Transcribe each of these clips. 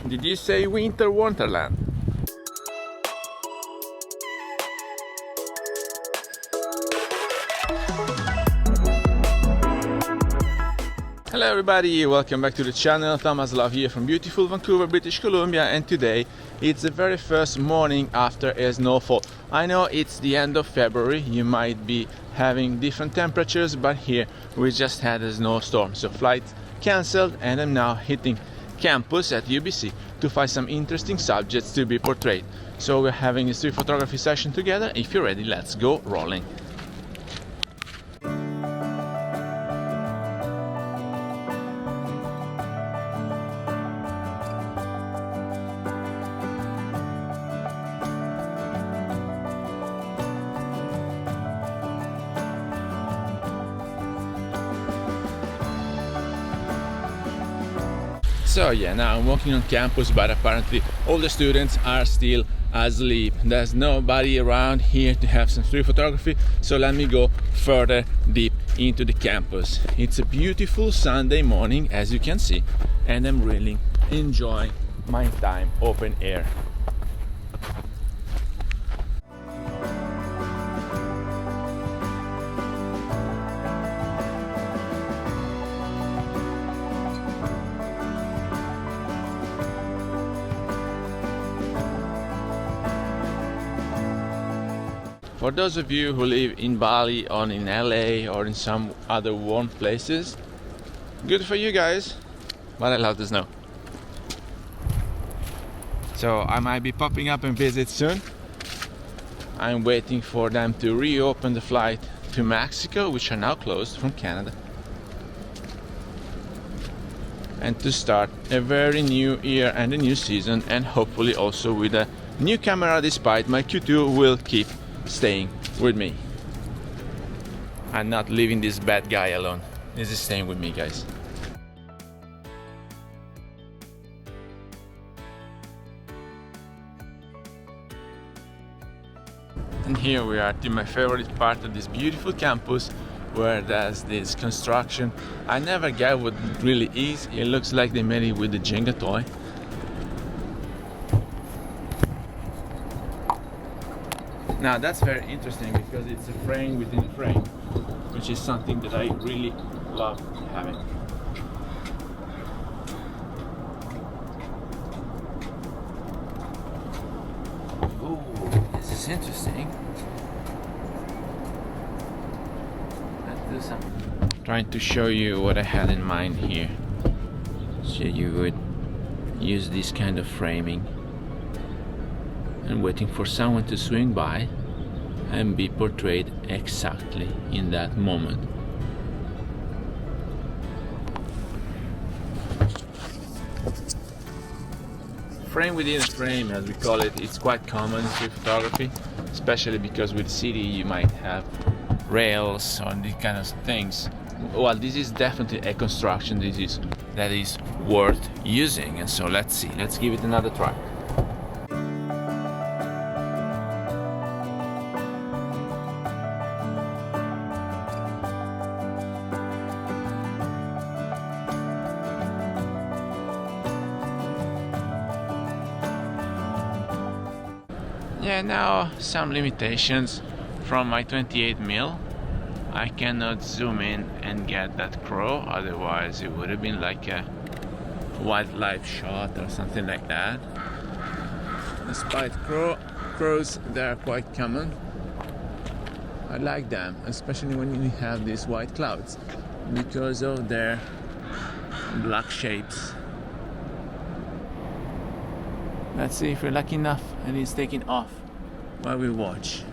Did you say winter Wonderland? Hello everybody, welcome back to the channel. Thomas Love here from beautiful Vancouver, British Columbia, and today it's the very first morning after a snowfall. I know it's the end of February, you might be having different temperatures, but here we just had a snowstorm, so flights cancelled, and I'm now hitting campus at UBC to find some interesting subjects to be portrayed. So we're having a street photography session together. If you're ready, let's go rolling. So yeah, now I'm walking on campus, but apparently all the students are still asleep. There's nobody around here to have some street photography, so let me go further deep into the campus. It's a beautiful Sunday morning, as you can see, and I'm really enjoying my time open air. For those of you who live in Bali or in LA or in some other warm places, good for you guys, but I love the snow. So I might be popping up and visit soon. I'm waiting for them to reopen the flight to Mexico, which are now closed from Canada, and to start a very new year and a new season, and hopefully also with a new camera, despite my Q2 will keep staying with me. I'm not leaving this bad guy alone. This is staying with me, guys. And here we are to my favorite part of this beautiful campus, where there's this construction. I never get what it really is. It looks like they made it with the Jenga toy. Now that's very interesting because it's a frame within a frame, which is something that I really love having. Ooh, this is interesting. Let's do something. Trying to show you what I had in mind here. So you would use this kind of framing and waiting for someone to swing by and be portrayed exactly in that moment. Frame within a frame, as we call it, it's quite common in street photography, especially because with city you might have rails or these kind of things. Well, this is definitely a construction that is worth using, and so let's see, let's give it another try. Yeah, now some limitations from my 28mm. I cannot zoom in and get that crow, otherwise it would have been like a wildlife shot or something like that. Despite crows, they are quite common. I like them, especially when you have these white clouds, because of their black shapes. Let's see if we're lucky enough and it's taking off while we watch.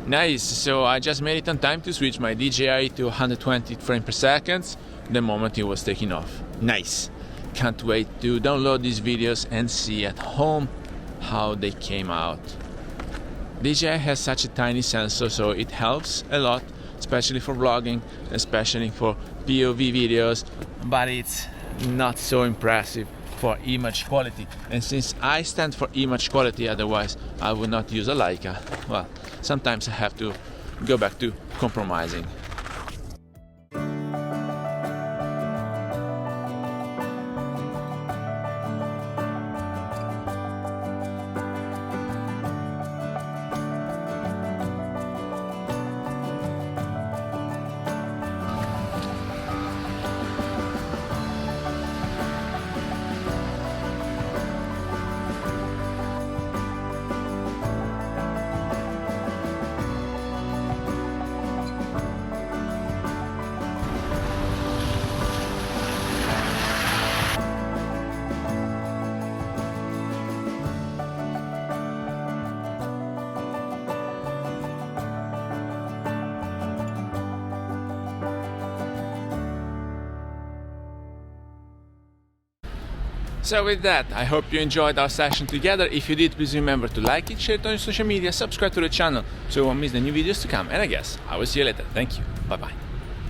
Nice, so I just made it on time to switch my DJI to 120 frames per second the moment it was taking off. Nice! Can't wait to download these videos and see at home how they came out. DJI has such a tiny sensor, so it helps a lot, especially for vlogging, especially for POV videos, but it's not so impressive for image quality, and since I stand for image quality, otherwise I would not use a Leica, well, sometimes I have to go back to compromising. So with that, I hope you enjoyed our session together. If you did, please remember to like it, share it on your social media, subscribe to the channel so you won't miss the new videos to come, and I guess I will see you later. Thank you. Bye bye.